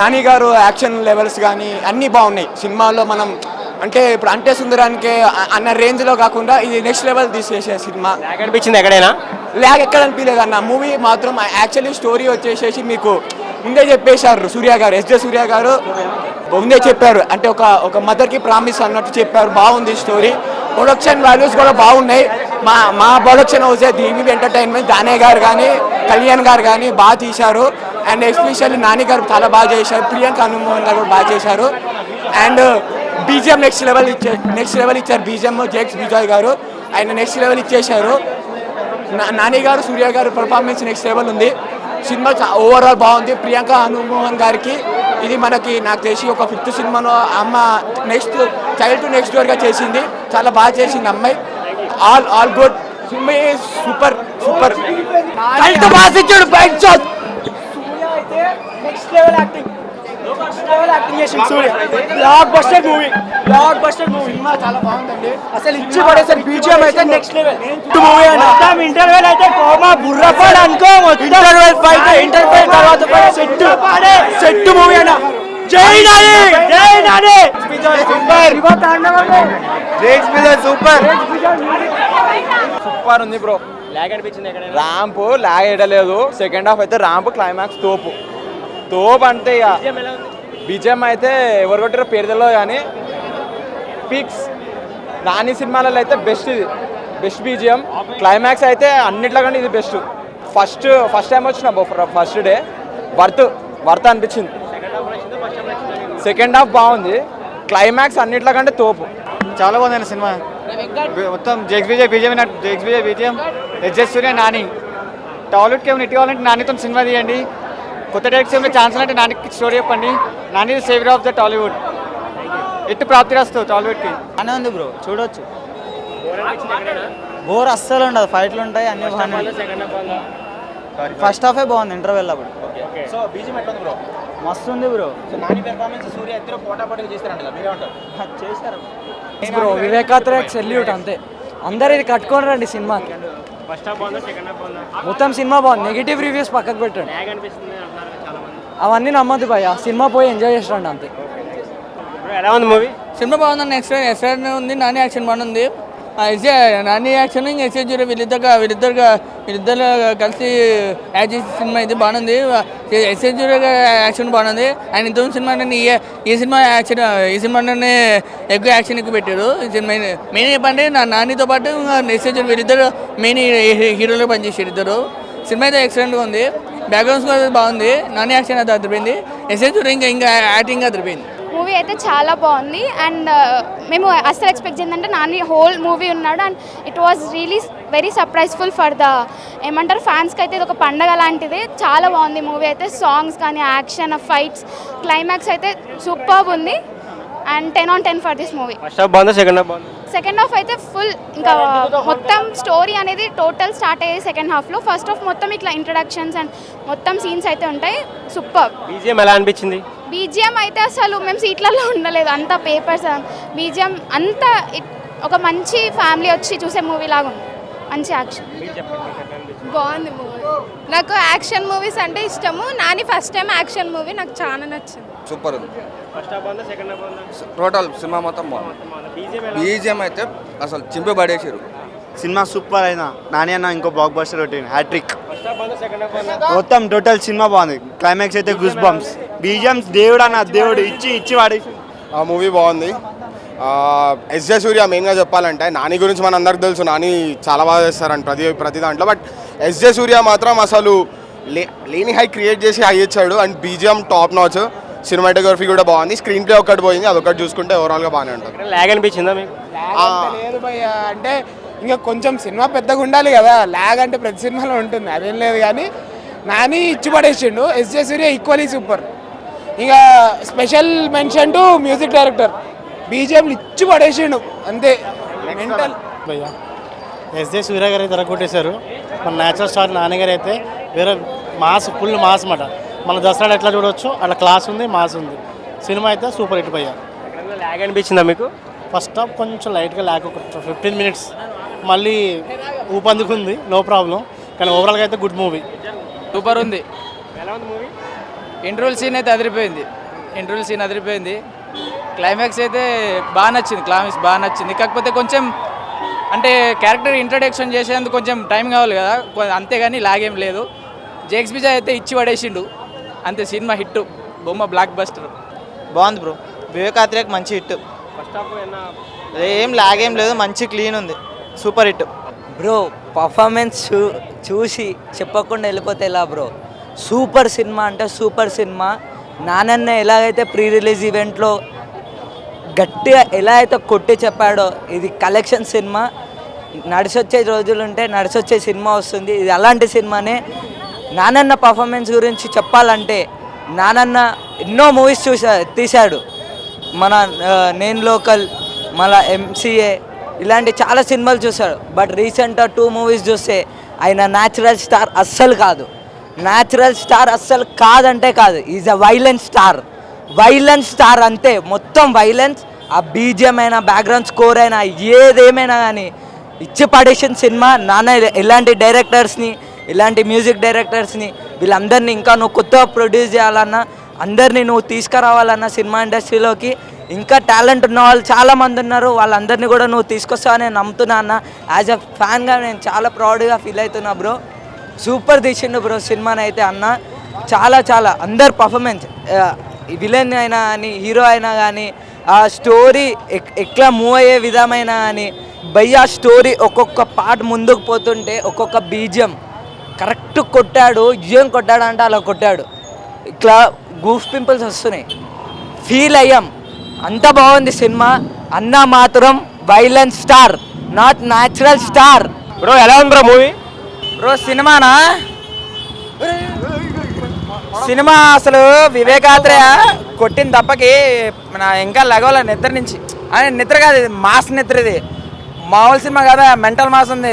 నాని గారు action levels కానీ అన్నీ బాగున్నాయి సినిమాలో. మనం అంటే ఇప్పుడు అంటే సుందరానికి అన్న రేంజ్లో కాకుండా ఇది నెక్స్ట్ లెవెల్ తీసేసే సినిమా. అనిపించింది ఎక్కడైనా? లాగ్ ఎక్కడ అనిపించలేదు అన్న. మూవీ మాత్రం యాక్చువల్లీ స్టోరీ వచ్చేసేసి మీకు ముందే చెప్పేశారు సూర్య గారు, ఎస్జే సూర్య గారు ముందే చెప్పారు. అంటే ఒక మదర్కి ప్రామిస్ అన్నట్టు చెప్పారు. బాగుంది స్టోరీ, ప్రొడక్షన్ వాల్యూస్ కూడా బాగున్నాయి. మా ప్రొడక్షన్ హౌసే దీవి ఎంటర్టైన్మెంట్, దానే గారు కానీ కళ్యాణ్ గారు కానీ బాగా తీశారు. అండ్ ఎస్పెషల్లీ నాని గారు చాలా బాగా చేశారు, ప్రియాంక హనుమోహన్ గారు కూడా బాగా చేశారు. అండ్ బీజిఎం నెక్స్ట్ లెవెల్ ఇచ్చారు. బీజిఎం జేక్స్ విజయ్ గారు ఆయన నెక్స్ట్ లెవెల్ ఇచ్చేశారు. నాని గారు సూర్య గారు పర్ఫార్మెన్స్ నెక్స్ట్ లెవెల్ ఉంది. సినిమా ఓవరాల్ బాగుంది. ప్రియాంక హనుమోహన్ గారికి ఇది మనకి నాకు తెలిసి ఒక 5th సినిమాలో అమ్మ నెక్స్ట్ చైల్డ్ టు నెక్స్ట్ డోర్గా చేసింది. చాలా బాగా చేసింది అమ్మాయి. All good. Cinema super super. Cinema చాలా బాగుందండి. అసలు ఇచ్చి పడేసారు. బీజిఎం అయితే నెక్స్ట్ లెవెల్ మూవీ అన్న. ఇంటర్వెల్ అయితే కోమా బుర్రపాడు అనుకో. ఇంటర్వెల్ ఫైట్ ఇంటర్వెల్ తర్వాత సెట్ మూవీ అన్న. జై నాని, జై నాని. సూపర్ సూపర్ ఉంది బ్రో. లాగ్ అనిపించింది ఎక్కడైనా? ర్యాంప్ లాగ్ వేయలేదు. సెకండ్ హాఫ్ అయితే ర్యాంప్ క్లైమాక్స్ తోపు అంటే ఇక బీజిఎం అయితే ఎవరు కొట్టారో పేరు తెలియదు కానీ పిక్స్. నాని సినిమాలలో అయితే బెస్ట్ బీజిఎం. క్లైమాక్స్ అయితే అన్నిట్లో కంటే ఇది బెస్ట్. ఫస్ట్ టైం వచ్చిన ఫస్ట్ డే వర్త్ అనిపించింది. సెకండ్ హాఫ్ బాగుంది. క్లైమాక్స్ అన్నిట్లో కంటే తోపు. చాలా బాగుంది సినిమా. మొత్తం జేక్స్ విజయ్ బీజిఎం ఎస్జే సూర్య నాని. టాలీవుడ్కి ఏమైనా ఇటు కావాలంటే నానితో సినిమా తీయండి. కొత్త డైరెక్ట్స్ ఏమైనా ఛాన్స్ అంటే నానికి స్టోరీ చెప్పండి. Nani saviour of the Tollywood. ఎట్టు ప్రాప్తి రాస్తావు టాలీవుడ్కి. అనే ఉంది బ్రో, చూడొచ్చు. బోర్ అస్సలు ఉండదు. ఫైట్లు ఉంటాయి అన్ని బాగున్నాయి. ఫస్ట్ హాఫే బాగుంది. ఇంటర్వెల్ అప్పుడు మస్తు ఉంది బ్రో. చేశారు బ్రో. వివేకాత్ర సెల్యూట్ అంతే. అందరు ఇది కట్టుకొని రండి సినిమాకి. మొత్తం సినిమా బాగుంది. నెగిటివ్ రివ్యూస్ పక్కకు పెట్టండి. అవన్నీ నమ్మద్దు భయ్య. సినిమా పోయి ఎంజాయ్ చేస్తాండి అంతే. ఎలా ఉంది మూవీ? సినిమా బాగుందండి. ఎక్స్ట్రా ఉంది. నాని యాక్షన్ బాగుంది. నాని యాక్షన్ ఇంకా ఎస్ఏ జూరి వీళ్ళిద్దరు కలిసి యాక్ట్ చేసిన సినిమా ఇది బాగుంది. ఎస్ఏ జూరి యాక్షన్ బాగుంది. ఆయన ఇంతకుముందు సినిమా ఈ సినిమాలోనే ఎక్కువ యాక్షన్ పెట్టారు. ఈ సినిమా మెయిన్ చెప్పండి నానితో పాటు ఎస్ఏ జూరి వీళ్ళిద్దరు మెయిన్ హీరోలో పనిచేసారు ఇద్దరు. సినిమా అయితే ఎక్సలెంట్గా ఉంది. బ్యాక్గ్రౌండ్ స్కోర్ బాగుంది. నాని యాక్షన్ అయితే అదిరిపోయింది. ఎస్ఏ జూరి ఇంకా యాక్టింగ్ అదిరిపోయింది. మూవీ అయితే చాలా బాగుంది. అండ్ మేము అసలు ఎక్స్పెక్ట్ చేసిందంటే నాని హోల్ మూవీ ఉన్నాడు. And it was really very surpriseful for the ఏమంటారు ఫ్యాన్స్కి అయితే ఇది ఒక పండగ లాంటిది. చాలా బాగుంది మూవీ అయితే. సాంగ్స్ కానీ యాక్షన్ ఫైట్స్ క్లైమాక్స్ అయితే సూపర్ ఉంది. And 10 on 10 for this movie. Second half అయితే ఫుల్ ఇంకా మొత్తం స్టోరీ అనేది టోటల్ స్టార్ట్ అయ్యేది సెకండ్ హాఫ్లో. ఫస్ట్ హాఫ్ మొత్తం ఇట్లా ఇంట్రడక్షన్స్ అండ్ మొత్తం సీన్స్ అయితే ఉంటాయి. సూపర్. బీజిఎం ఎలా అనిపించింది? బీజిఎం అయితే అసలు మేము సీట్లలో ఉండలేదు. అంత పేపర్స్ బీజిఎం అంతా ఒక మంచి ఫ్యామిలీ వచ్చి చూసే మూవీ లాగా ఉంది. మంచి యాక్షన్ బాగుంది మూవీ. నాకు యాక్షన్ మూవీస్ అంటే ఇష్టము. Nani first time action movie నాకు చాలా నచ్చింది. సూపర్ ఉంది. టోటల్ సినిమా మొత్తం బాగుంది. బీజిఎం అయితే అసలు చింపి పడేసారు. సినిమా సూపర్ అయినా. నాని అన్న ఇంకో బ్లాక్ బస్టర్ రొటీన్ హ్యాట్రిక్. మొత్తం టోటల్ సినిమా బాగుంది. క్లైమాక్స్ అయితే గుస్ బంప్స్. బీజిఎంస్ దేవుడు అన్న దేవుడు ఇచ్చి వాడేసి. ఆ మూవీ బాగుంది. ఎస్జే సూర్య మెయిన్గా చెప్పాలంటే నాని గురించి మన అందరికి తెలుసు. నాని చాలా బాగా చేస్తారంట ప్రతి దాంట్లో. బట్ ఎస్జే సూర్య మాత్రం అసలు లేని హై క్రియేట్ చేసి హై ఇచ్చాడు. And BGM top notch. Cinematography కూడా బాగుంది. స్క్రీన్ ప్లే ఒకటి పోయింది. అదొకటి చూసుకుంటే ఓవరాల్గా బాగానే ఉంటుంది. లాగ్ అనిపించిందా మీకు? లేదు భయ్య. అంటే ఇంకా కొంచెం సినిమా పెద్దగా ఉండాలి కదా. లాగ్ అంటే ప్రతి సినిమాలో ఉంటుంది, అదేం లేదు. కానీ నాని ఇచ్చి పడేసిండు. S J Suryah equally super. ఇక special mention to music director. బీజిఎంలు ఇచ్చి పడేసిండు అంతే. మెంటల్ భయ్య. ఎస్జే సూర్య గారు అయితే కొట్టేశారు. మన న్యాచురల్ స్టార్ నాని గారు అయితే వేరే ఫుల్ మాస్ మాట. మన దసరాలో ఎట్లా చూడవచ్చు అట్లా క్లాస్ ఉంది, మాస్ ఉంది. సినిమా అయితే సూపర్ హిట్ భయ్య. లాగ్ అనిపించిందా మీకు? ఫస్ట్ హాఫ్ కొంచెం లైట్గా లాగ్, ఒక 15 minutes మళ్ళీ ఊపందుకుంది, నో ప్రాబ్లం. కానీ ఓవరాల్గా అయితే గుడ్ మూవీ. సూపర్ ఉంది. ఎలా ఉంది మూవీ? ఇంటర్వెల్ సీన్ అయితే అదిరిపోయింది క్లైమాక్స్ అయితే బాగా నచ్చింది కాకపోతే కొంచెం అంటే క్యారెక్టర్ ఇంట్రడక్షన్ చేసేందుకు కొంచెం టైం కావాలి కదా, అంతేగాని లాగేం లేదు. జేక్స్ విజయ్ అయితే ఇచ్చి పడేసిండు అంతే. సినిమా హిట్, బొమ్మ బ్లాక్ బస్టర్. బాగుంది బ్రో. వివేకాత్రేక్ మంచి హిట్. ఏం లాగేం లేదు, మంచి క్లీన్ ఉంది, సూపర్ హిట్ బ్రో. పర్ఫార్మెన్స్ చూసి చెప్పకుండా వెళ్ళిపోతే ఎలా బ్రో? సూపర్ సినిమా అంటే సూపర్ సినిమా. నానన్న ఎలాగైతే ప్రీ రిలీజ్ ఈవెంట్లో గట్టిగా ఎలా అయితే కొట్టి చెప్పాడో, ఇది కలెక్షన్ సినిమా. నడిచొచ్చే రోజులుంటే నడిచొచ్చే సినిమా వస్తుంది. ఇది అలాంటి సినిమానే. నానన్న పర్ఫార్మెన్స్ గురించి చెప్పాలంటే, నానన్న ఎన్నో మూవీస్ తీశాడు. మన నేను లోకల్, మన ఎంసీఏ ఇలాంటి చాలా సినిమాలు చూశాడు. బట్ రీసెంట్గా 2 మూవీస్ చూస్తే ఆయన న్యాచురల్ స్టార్ అస్సలు కాదు. ఈజ్ అ వైలెన్స్ స్టార్ అంతే. మొత్తం వైలెన్స్. ఆ బీజిఎం అయినా, బ్యాక్గ్రౌండ్ స్కోర్ అయినా, ఏదేమైనా కానీ ఇచ్చి పడేసిన సినిమా. నాన్న ఇలాంటి డైరెక్టర్స్ని, ఇలాంటి మ్యూజిక్ డైరెక్టర్స్ని వీళ్ళందరినీ ఇంకా నువ్వు కొత్తగా ప్రొడ్యూస్ చేయాలన్నా, అందరినీ నువ్వు తీసుకురావాలన్న సినిమా ఇండస్ట్రీలోకి. ఇంకా టాలెంట్ ఉన్న వాళ్ళు చాలామంది ఉన్నారు, వాళ్ళందరినీ కూడా నువ్వు తీసుకొస్తావని నేను నమ్ముతున్నా అన్న. యాజ్ అ ఫ్యాన్గా నేను చాలా ప్రౌడ్గా ఫీల్ అవుతున్నా బ్రో. సూపర్ తీసిండు బ్రో సినిమాని అయితే అన్న. చాలా అందరు పర్ఫార్మెన్స్, విలన్ అయినా కానీ, హీరో అయినా కానీ, ఆ స్టోరీ ఎట్లా మూవ్ అయ్యే విధమైన కానీ, భయ్యా స్టోరీ ఒక్కొక్క పార్ట్ ముందుకు పోతుంటే ఒక్కొక్క బీజియం కరెక్ట్ కొట్టాడు. ఏం కొట్టాడు అంటే అలా కొట్టాడు. ఇట్లా గూఫ్ పింపుల్స్ వస్తున్నాయి, ఫీల్ అయ్యాం. అంత బాగుంది సినిమా. అన్న మాత్రం violence star, not natural star. Bro ఎలా ఉంది బ్రో మూవీ? బ్రో సినిమా అసలు వివేకాత్రేయ కొట్టిన దెబ్బకి నా ఇంకా లగవల నిద్ర నుంచి. నిద్ర కాదు, ఇది మాస్ నిద్ర. ఇది మామూలు సినిమా కదా, మెంటల్ మాస్ ఉంది.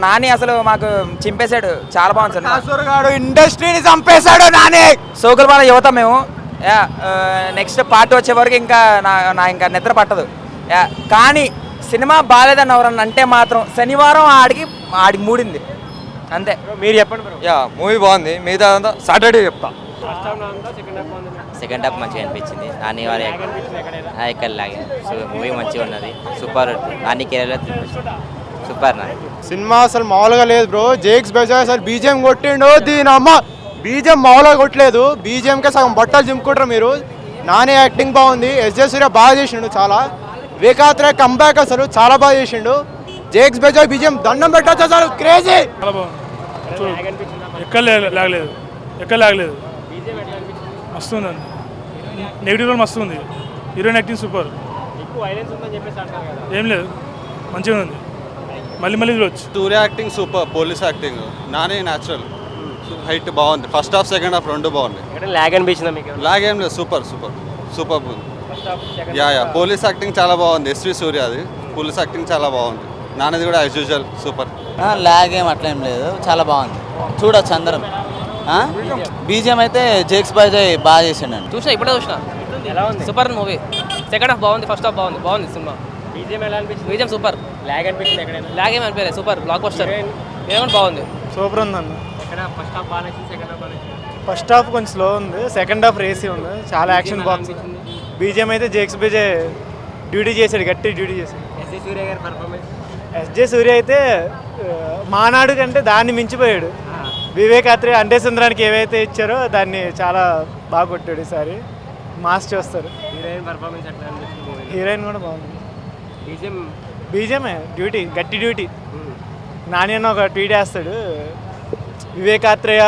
నాని అసలు మాకు చింపేశాడు. చాలా బాగుంది సినిమా. ఇండస్ట్రీని చంపేశాడు నాని. సోకులపాల యువత మేము. నెక్స్ట్ పార్ట్ వచ్చే వరకు ఇంకా నా ఇంకా నిద్ర పట్టదు. కానీ సినిమా బాగాలేదని ఎవరన్నా అంటే మాత్రం శనివారం ఆడికి మూడింది అంతే. మీరు చెప్పండి బ్రో. మూవీ బాగుంది, మిగతా సాటర్డే చెప్తా. సెకండ్ హాఫ్ మంచిగా అనిపించింది. నాని వారి ఇక్కడ లాగే మూవీ మంచిగా ఉన్నది. సూపర్. నాని కెరీర్లో సూపర్. నాని సినిమా అసలు మామూలుగా లేదు బ్రో. జేక్స్ బెజాయ్ అసలు బీజిఎం కొట్టిండు. దీని అమ్మ బీజిఎం మామూలుగా కొట్టలేదు. బీజిఎంకే సగం బట్టలు చింపుకుంటారు మీరు. నాని యాక్టింగ్ బాగుంది. ఎస్జే సూర్య బాగా చేసిండు చాలా. వివేకాత్రేయ కంబ్యాక్ అసలు చాలా బాగా చేసిండు. జేక్స్ బెజాయ్ బీజిఎం దండం పెట్టచ్చు అసలు క్రేజీ. ఎక్కడ లాగలేదు మస్తు ఉందండి. నెగిటివ్ రోల్ మస్తు ఉంది. Heroine acting super. ఏం లేదు, మంచిగా ఉంది. మళ్ళీ చూడొచ్చు. Suryah acting super, police acting. Nani natural height బాగుంది. ఫస్ట్ హాఫ్ సెకండ్ హాఫ్ రెండు బాగుంది. లాగ్ అనిపించిందా మీకు? లాగ్ ఏం లేదు, సూపర్ ఉంది. పోలీస్ యాక్టింగ్ చాలా బాగుంది. ఎస్వి సూర్య అది పోలీస్ యాక్టింగ్ చాలా బాగుంది. నానిది కూడా యాజ్ యూజువల్ సూపర్. లాగ్ ఏం అట్లా ఏం లేదు, చాలా బాగుంది. చూడొచ్చు అందరం. బీజిఎం అయితే జేక్స్ బెజాయ్ బాగా చేసిండు. ఇప్పుడే చూసిన. Super movie. సెకండ్ హాఫ్ బాగుంది, ఫస్ట్ హాఫ్ బాగుంది సినిమా. BGM super. లాగ్ ఏం అనిపించలేదు, సూపర్ బ్లాక్ బస్టర్. ఏమైనా బాగుంది, సూపర్ ఉందన్న. ఫస్ట్ హాఫ్ కొంచెం స్లో ఉంది, సెకండ్ హాఫ్ రేసీ ఉంది. చాలా యాక్షన్ బాగుంది. బీజిఎం అయితే జేక్స్ బెజాయ్ డ్యూటీ చేశాడు, గట్టి డ్యూటీ చేశాడు. ఎస్జే సూర్య అయితే మానాడు కంటే దాన్ని మించిపోయాడు. వివేకాత్రేయ అంటే సుందరానికి ఏవైతే ఇచ్చారో దాన్ని చాలా బాగా కొట్టాడు. ఈసారి మాస్ చేస్తారు. హీరోయిన్ కూడా బాగుంది. బీజిఎమే డ్యూటీ, గట్టి డ్యూటీ. నాని అన్న ఒక ట్వీట్ వేస్తాడు, వివేకాత్రేయ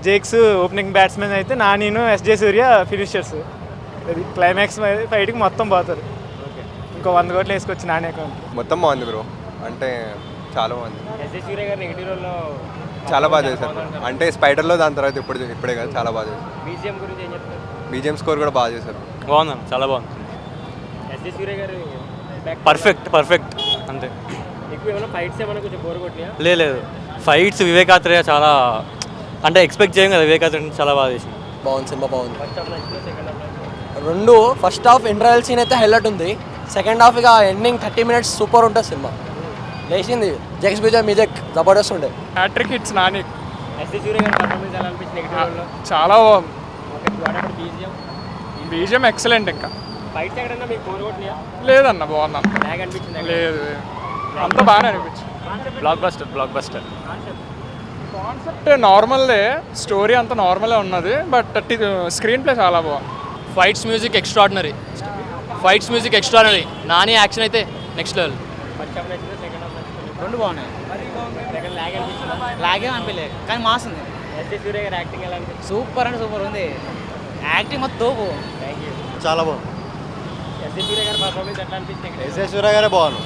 జేక్స్ ఓపెనింగ్ బ్యాట్స్మెన్ అయితే నానిను ఎస్జే సూర్య ఫినిషర్స్. అది క్లైమాక్స్ ఫైట్కి మొత్తం పోతారు. ఇంకో 100 కోట్లు వేసుకొచ్చి నాని అకౌంట్. మొత్తం బాగుంది బ్రో, అంటే చాలా బాగుంది. చాలా బాగా చేశారు. అంటే స్పైడర్లో దాని తర్వాత ఇప్పుడే కదా చాలా బాగా చేశారు. బీజిఎం స్కోర్ కూడా బాగా చేశారు. బాగుంది, చాలా బాగుంది. పర్ఫెక్ట్ అంతే. లేదు ఫైట్స్ వివేకాత్రేయ చాలా అంటే ఎక్స్పెక్ట్ చేయం కదా. వివేకాత్రేయ చాలా బాగా చేసింది. బాగుంది, సినిమా బాగుంది. రెండు ఫస్ట్ హాఫ్ ఇంటర్వెల్ సీన్ అయితే హైలైట్ ఉంది. సెకండ్ హాఫ్ ఇక ఎండింగ్ 30 minutes సూపర్ ఉంటుంది సినిమా. లేచింది జేక్స్ బెజాయ్ మ్యూజిక్ జబర్దస్త్ ఉండే. Hattrick hits Nani. S J Suryah గారి పర్ఫార్మెన్స్ ఎలా అనిపించింది నెగిటివ్ రోల్లో? చాలా బాగుంది. ఓకే వాడేప్పుడు బీజిఎం బీజిఎం ఎక్సలెంట్. ఇంకా ఫైట్స్ ఎక్కడన్నా మీకు బోర్ కొట్టినాయా? లేదన్న బాగుంది అంత. లాగ్ అనిపించింది? లేదు అంత బాగానే అనిపించింది. బ్లాక్ బస్టర్ కాన్సెప్ట్ నార్మల్దే, స్టోరీ అంతా నార్మలే ఉన్నది, బట్ స్క్రీన్ ప్లే చాలా బాగుంది. Fights music extraordinary. Nani action అయితే నెక్స్ట్ లెవెల్. ఫస్ట్ హాఫ్ నచ్చిందా సెకండ్ హాఫ్ నచ్చిందా? రెండు బాగున్నాయి. సెకండ్ లాగ్ అనిపించిందా? లాగే అనిపించలేదు కానీ మాస్ ఉంది. ఎస్జే సూర్య గారి యాక్టింగ్ ఎలా అనిపించింది? సూపర్ అంటే సూపర్ ఉంది. యాక్టింగ్ మొత్తం తోపు. Thank you. చాలా బాగుంది. ఎస్జే సూర్య గారి పర్ఫార్మెన్స్ ఎట్లా అనిపించింది? ఎస్ఏ సూర్య గారే బాగుంది.